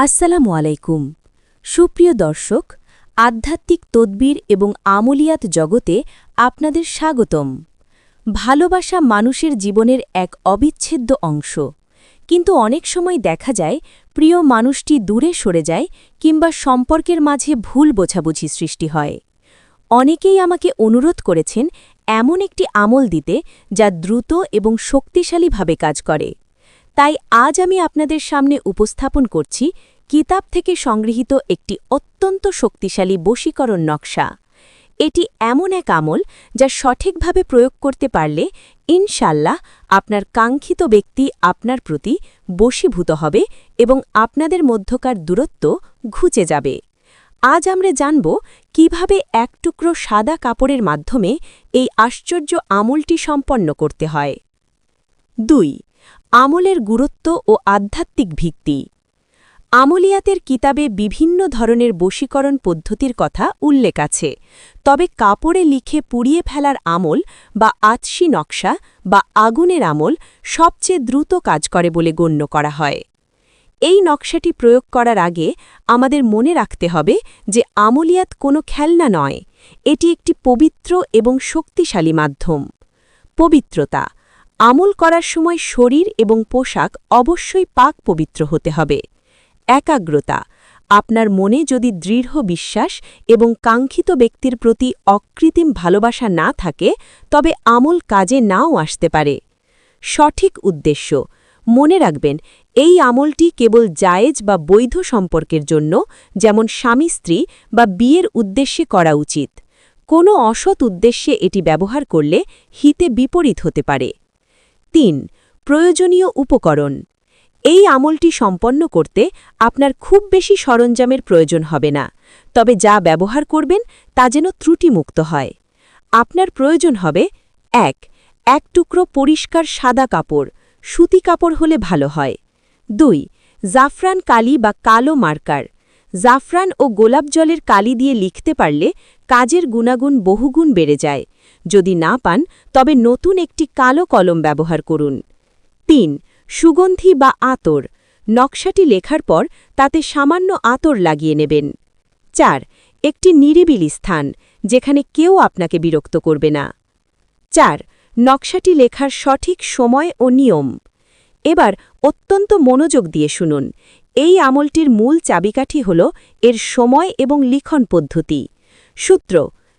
আসসালামু আলাইকুম সুপ্রিয় দর্শক আধ্যাত্মিক তদবির এবং আমলিয়াত জগতে আপনাদের স্বাগতম ভালোবাসা মানুষের জীবনের এক অবিচ্ছেদ্য অংশ কিন্তু অনেক সময় দেখা যায় প্রিয় মানুষটি দূরে সরে যায় কিংবা সম্পর্কের মাঝে ভুল বোঝাবুঝি সৃষ্টি হয় অনেকেই আমাকে অনুরোধ করেছেন এমন একটি আমল দিতে যা দ্রুত এবং শক্তিশালীভাবে কাজ করে তাই আজ আমি আপনাদের সামনে উপস্থাপন করছি কিতাব থেকে সংগৃহীত একটি অত্যন্ত শক্তিশালী বশীকরণ নকশা এটি এমন এক আমল যা সঠিকভাবে প্রয়োগ করতে পারলে ইনশাল্লাহ আপনার কাঙ্ক্ষিত ব্যক্তি আপনার প্রতি বশীভূত হবে এবং আপনাদের মধ্যকার দূরত্ব ঘুচে যাবে আজ আমরা জানব কিভাবে এক টুকরো সাদা কাপড়ের মাধ্যমে এই আশ্চর্য আমলটি সম্পন্ন করতে হয় ২ আমলের গুরুত্ব ও আধ্যাত্মিক ভিত্তি আমলিয়াতের কিতাবে বিভিন্ন ধরনের বশীকরণ পদ্ধতির কথা উল্লেখ আছে তবে কাপড়ে লিখে পুড়িয়ে ফেলার আমল বা আতশি নকশা বা আগুনের আমল সবচেয়ে দ্রুত কাজ করে বলে গণ্য করা হয় এই নকশাটি প্রয়োগ করার আগে আমাদের মনে রাখতে হবে যে আমলিয়াত কোনো খেলনা নয় এটি একটি পবিত্র এবং শক্তিশালী মাধ্যম পবিত্রতা আমল করার সময় শরীর এবং পোশাক অবশ্যই পাক পবিত্র হতে হবে একাগ্রতা আপনার মনে যদি দৃঢ় বিশ্বাস এবং কাঙ্ক্ষিত ব্যক্তির প্রতি অকৃত্রিম ভালোবাসা না থাকে তবে আমল কাজে নাও আসতে পারে সঠিক উদ্দেশ্য মনে রাখবেন এই আমলটি কেবল জায়েজ বা বৈধ সম্পর্কের জন্য যেমন স্বামী স্ত্রী বা বিয়ের উদ্দেশ্যে করা উচিত কোনো অসৎ উদ্দেশ্যে এটি ব্যবহার করলে হিতে বিপরীত হতে পারে ৩ প্রয়োজনীয় উপকরণ এই আমলটি সম্পন্ন করতে আপনার খুব বেশি সরঞ্জামের প্রয়োজন হবে না তবে যা ব্যবহার করবেন তা যেন ত্রুটিমুক্ত হয় আপনার প্রয়োজন হবে ১ টুকরো পরিষ্কার সাদা কাপড় সুতি কাপড় হলে ভালো হয় ২ জাফরান কালি বা কালো মার্কার জাফরান ও গোলাপ জলের কালি দিয়ে লিখতে পারলে কাজের গুণাগুণ বহুগুণ বেড়ে যায় যদি না পান তবে নতুন একটি কালো কলম ব্যবহার করুন ৩ সুগন্ধি বা আতর নকশাটি লেখার পর তাতে সামান্য আতর লাগিয়ে নেবেন ৪ একটি নিরিবিলি স্থান যেখানে কেউ আপনাকে বিরক্ত করবে না ৪ নকশাটি লেখার সঠিক সময় ও নিয়ম এবার অত্যন্ত মনোযোগ দিয়ে শুনুন এই আমলটির মূল চাবিকাঠি হল এর সময় এবং লিখন পদ্ধতি সূত্র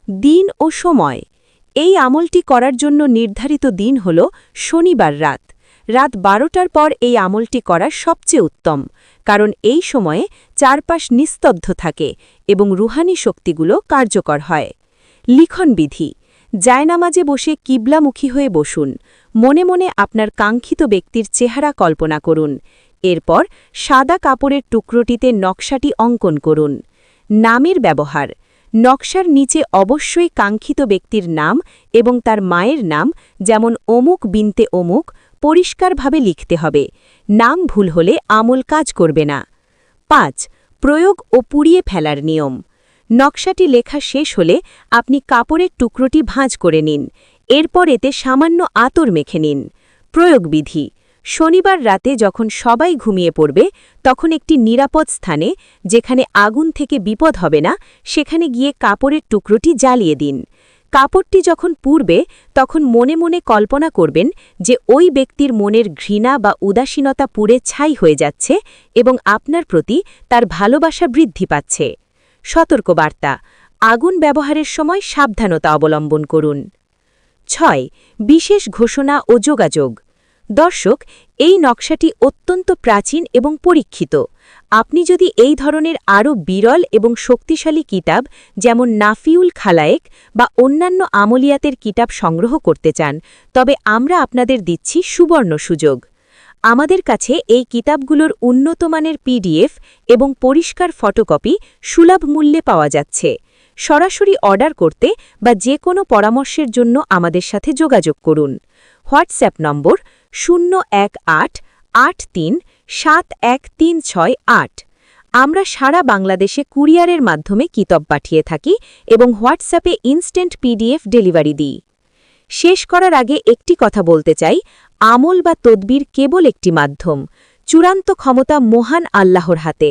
দিন ও সময় এই আমলটি করার জন্য নির্ধারিত দিন হল শনিবার রাত ১২টার পর এই আমলটি করা সবচেয়ে উত্তম কারণ এই সময়ে চারপাশ নিস্তব্ধ থাকে এবং রুহানি শক্তিগুলো কার্যকর হয় লিখন বিধি জায়নামাজে বসে কিবলামুখী হয়ে বসুন মনে মনে আপনার কাঙ্ক্ষিত ব্যক্তির চেহারা কল্পনা করুন এরপর সাদা কাপড়ের টুকরোটিতে নকশাটি অঙ্কন করুন নামের ব্যবহার নকশার নিচে অবশ্যই কাঙ্ক্ষিত ব্যক্তির নাম এবং তার মায়ের নাম যেমন অমুক বিনতে অমুক পরিষ্কারভাবে লিখতে হবে নাম ভুল হলে আমল কাজ করবে না ৫ প্রয়োগ ও পুড়িয়ে ফেলার নিয়ম নকশাটি লেখা শেষ হলে আপনি কাপড়ের টুকরোটি ভাঁজ করে নিন এরপর এতে সামান্য আতর মেখে নিন প্রয়োগবিধি শনিবার রাতে যখন সবাই ঘুমিয়ে পড়বে তখন একটি নিরাপদ স্থানে যেখানে আগুন থেকে বিপদ হবে না সেখানে গিয়ে কাপড়ের টুকরোটি জ্বালিয়ে দিন কাপড়টি যখন পুড়বে তখন মনে মনে কল্পনা করবেন যে ওই ব্যক্তির মনের ঘৃণা বা উদাসীনতা পুড়ে ছাই হয়ে যাচ্ছে এবং আপনার প্রতি তার ভালোবাসা বৃদ্ধি পাচ্ছে সতর্কবার্তা আগুন ব্যবহারের সময় সাবধানতা অবলম্বন করুন ৬ বিশেষ ঘোষণা ও যোগাযোগ দর্শক এই নকশাটি অত্যন্ত প্রাচীন এবং পরীক্ষিত আপনি যদি এই ধরনের আরও বিরল এবং শক্তিশালী কিতাব যেমন নাফিউল খালায়েক বা অন্যান্য আমলিয়াতের কিতাব সংগ্রহ করতে চান তবে আমরা আপনাদের দিচ্ছি সুবর্ণ সুযোগ আমাদের কাছে এই কিতাবগুলোর উন্নতমানের পিডিএফ এবং পরিষ্কার ফটোকপি সুলভ মূল্যে পাওয়া যাচ্ছে সরাসরি অর্ডার করতে বা যে কোনো পরামর্শের জন্য আমাদের সাথে যোগাযোগ করুন হোয়াটসঅ্যাপ নম্বর 01838371368 আমরা সারা বাংলাদেশে কুরিয়ারের মাধ্যমে কিতাব পাঠিয়ে থাকি এবং হোয়াটসঅ্যাপে ইনস্ট্যান্ট পিডিএফ ডেলিভারি দিই শেষ করার আগে একটি কথা বলতে চাই আমল বা তদবির কেবল একটি মাধ্যম চূড়ান্ত ক্ষমতা মহান আল্লাহর হাতে,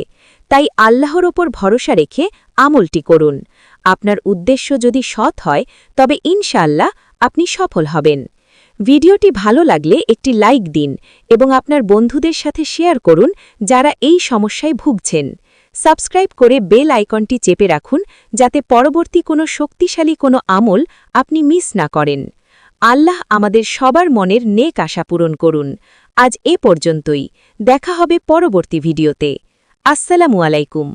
তাই আল্লাহর ওপর ভরসা রেখে আমলটি করুন। আপনার উদ্দেশ্য যদি সৎ হয় তবে ইনশাআল্লাহ আপনি সফল হবেন। ভিডিওটি ভালো লাগলে একটি লাইক দিন এবং আপনার বন্ধুদের সাথে শেয়ার করুন যারা এই সমস্যায় ভুগছেন। সাবস্ক্রাইব করে বেল আইকনটি চেপে রাখুন যাতে পরবর্তী কোনো শক্তিশালী কোনো আমল আপনি মিস না করেন। আল্লাহ আমাদের সবার মনের নেক আশা পূরণ করুন। আজ এ পর্যন্তই, দেখা হবে পরবর্তী ভিডিওতে। আসসালামু আলাইকুম।